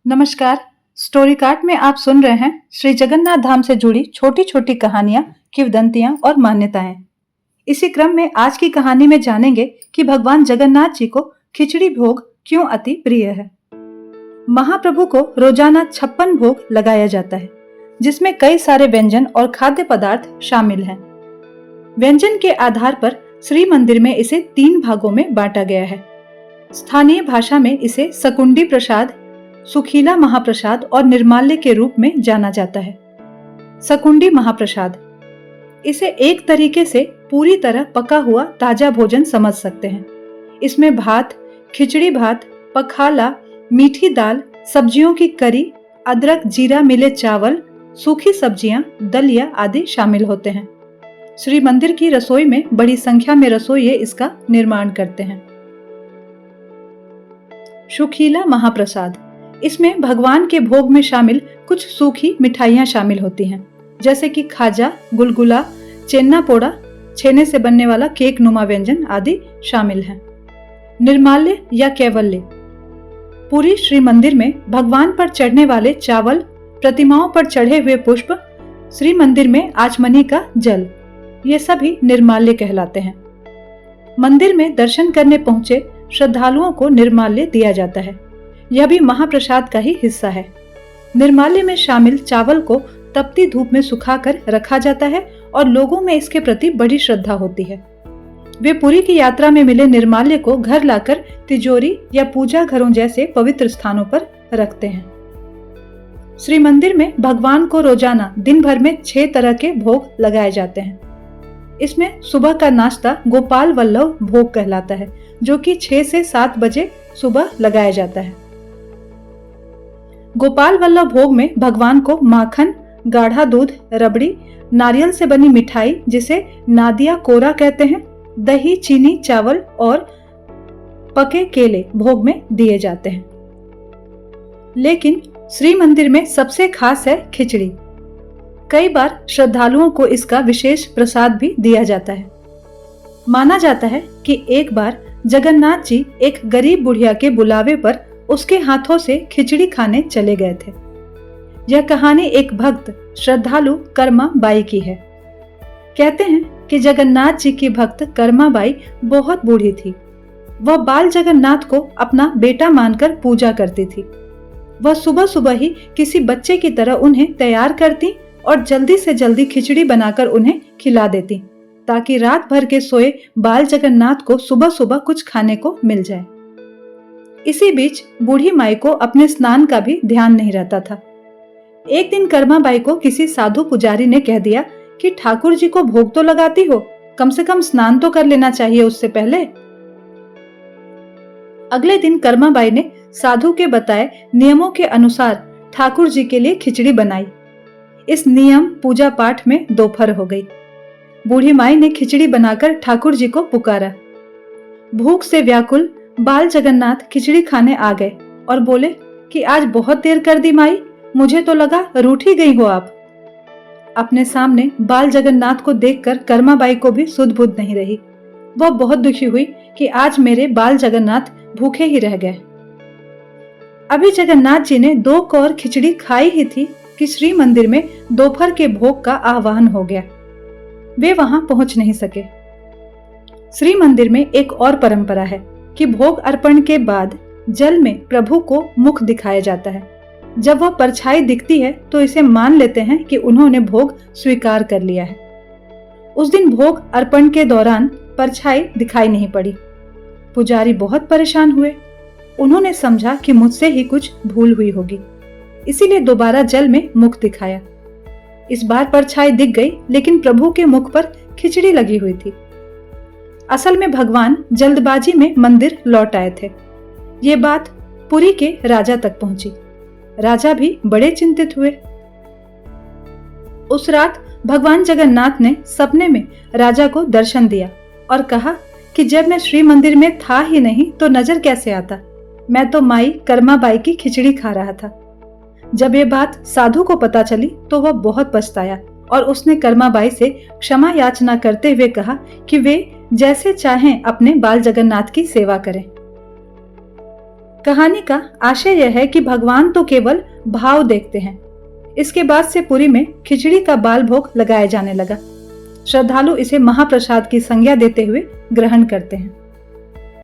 नमस्कार। Story cart में आप सुन रहे हैं श्री जगन्नाथ धाम से जुड़ी छोटी छोटी कहानियां, किंवदंतियां और मान्यताएं। इसी क्रम में आज की कहानी में जानेंगे कि भगवान जगन्नाथ जी को खिचड़ी भोग क्यों अति प्रिय है। महाप्रभु को रोजाना 56 भोग लगाया जाता है, जिसमें कई सारे व्यंजन और खाद्य पदार्थ शामिल हैं। व्यंजन के आधार पर श्री मंदिर में इसे 3 भागों में बांटा गया है। स्थानीय भाषा में इसे सकुंडी प्रसाद, सुखीला महाप्रसाद और निर्माल्य के रूप में जाना जाता है। सकुंडी महाप्रसाद, इसे एक तरीके से पूरी तरह पका हुआ ताजा भोजन समझ सकते हैं। इसमें भात, खिचड़ी भात, पखाला, मीठी दाल, सब्जियों की करी, अदरक जीरा मिले चावल, सूखी सब्जियां, दलिया आदि शामिल होते हैं। श्री मंदिर की रसोई में बड़ी संख्या में रसोइये इसका निर्माण करते हैं। सुखीला महाप्रसाद, इसमें भगवान के भोग में शामिल कुछ सूखी मिठाइयां शामिल होती हैं, जैसे कि खाजा, गुलगुला, चेन्ना पोड़ा, छेने से बनने वाला केक नुमा व्यंजन आदि शामिल हैं। निर्माल्य या कैवल्य, पूरी श्री मंदिर में भगवान पर चढ़ने वाले चावल, प्रतिमाओं पर चढ़े हुए पुष्प, श्री मंदिर में आचमनी का जल, ये सभी निर्माल्य कहलाते हैं। मंदिर में दर्शन करने पहुंचे श्रद्धालुओं को निर्माल्य दिया जाता है। यह भी महाप्रसाद का ही हिस्सा है। निर्माल्य में शामिल चावल को तपती धूप में सुखाकर रखा जाता है और लोगों में इसके प्रति बड़ी श्रद्धा होती है। वे पुरी की यात्रा में मिले निर्माल्य को घर लाकर तिजोरी या पूजा घरों जैसे पवित्र स्थानों पर रखते हैं। श्री मंदिर में भगवान को रोजाना दिन भर में 6 तरह के भोग लगाए जाते हैं। इसमें सुबह का नाश्ता गोपाल वल्लभ भोग कहलाता है, जो कि 6 से 7 बजे सुबह लगाया जाता है। गोपाल वल्लभ भोग में भगवान को माखन, गाढ़ा दूध, रबड़ी, नारियल से बनी मिठाई जिसे नादिया कोरा कहते हैं, दही, चीनी, चावल और पके केले भोग में दिए जाते हैं। लेकिन श्री मंदिर में सबसे खास है खिचड़ी। कई बार श्रद्धालुओं को इसका विशेष प्रसाद भी दिया जाता है। माना जाता है कि एक बार जगन्नाथ जी एक गरीब बुढ़िया के बुलावे पर उसके हाथों से खिचड़ी खाने चले गए थे। यह कहानी एक भक्त श्रद्धालु कर्मा बाई की है। कहते हैं कि जगन्नाथ जी की भक्त कर्मा बाई बहुत बूढ़ी थी। वह बाल जगन्नाथ को अपना बेटा मानकर पूजा करती थी। वह सुबह सुबह ही किसी बच्चे की तरह उन्हें तैयार करती और जल्दी से जल्दी खिचड़ी बनाकर उन्हें खिला देती, ताकि रात भर के सोए बाल जगन्नाथ को सुबह सुबह कुछ खाने को मिल जाए। इसी बीच बूढ़ी माई को अपने स्नान का भी ध्यान नहीं रहता था। एक दिन कर्मा बाई को किसी साधु पुजारी ने कह दिया कि ठाकुर जी को भोग तो लगाती हो, कम से कम स्नान तो कर लेना चाहिए उससे पहले। अगले दिन कर्मा बाई ने साधु के बताए नियमों के अनुसार ठाकुर जी के लिए खिचड़ी बनाई। इस नियम पूजा पाठ में दोपहर हो गई। बूढ़ी माई ने खिचड़ी बनाकर ठाकुर जी को पुकारा। भूख से व्याकुल बाल जगन्नाथ खिचड़ी खाने आ गए और बोले कि आज बहुत देर कर दी माई, मुझे तो लगा रूठ ही गई हो आप। अपने सामने बाल जगन्नाथ को देखकर कर्मा बाई को भी सुध बुध नहीं रही। वह बहुत दुखी हुई कि आज मेरे बाल जगन्नाथ भूखे ही रह गए। अभी जगन्नाथ जी ने 2 कौर खिचड़ी खाई ही थी कि श्री मंदिर में दोपहर के भोग का आह्वान हो गया। वे वहां पहुंच नहीं सके। श्री मंदिर में एक और परंपरा है कि भोग अर्पण के बाद जल में प्रभु को मुख दिखाया जाता है। जब वह परछाई दिखती है तो इसे मान लेते हैं कि उन्होंने भोग स्वीकार कर लिया है। उस दिन भोग अर्पण के दौरान परछाई दिखाई नहीं पड़ी। पुजारी बहुत परेशान हुए। उन्होंने समझा कि मुझसे ही कुछ भूल हुई होगी, इसीलिए दोबारा जल में मुख दिखाया। इस बार परछाई दिख गई, लेकिन प्रभु के मुख पर खिचड़ी लगी हुई थी। असल में भगवान जल्दबाजी में मंदिर लौट आए थे। ये बात पुरी के राजा तक पहुंची। राजा भी बड़े चिंतित हुए। उस रात भगवान जगन्नाथ ने सपने में राजा को दर्शन दिया और कहा कि जब मैं श्री मंदिर में था ही नहीं तो नजर कैसे आता, मैं तो माई कर्मा बाई की खिचड़ी खा रहा था। जब ये बात साधु को पता चली तो वह बहुत पछताया और उसने कर्मा बाई से क्षमा याचना करते हुए कहा कि वे जैसे चाहें अपने बाल जगन्नाथ की सेवा करें। कहानी का आशय यह है कि भगवान तो केवल भाव देखते हैं। इसके बाद से पुरी में खिचड़ी का बाल भोग लगाया जाने लगा। श्रद्धालु इसे महाप्रसाद की संज्ञा देते हुए ग्रहण करते हैं।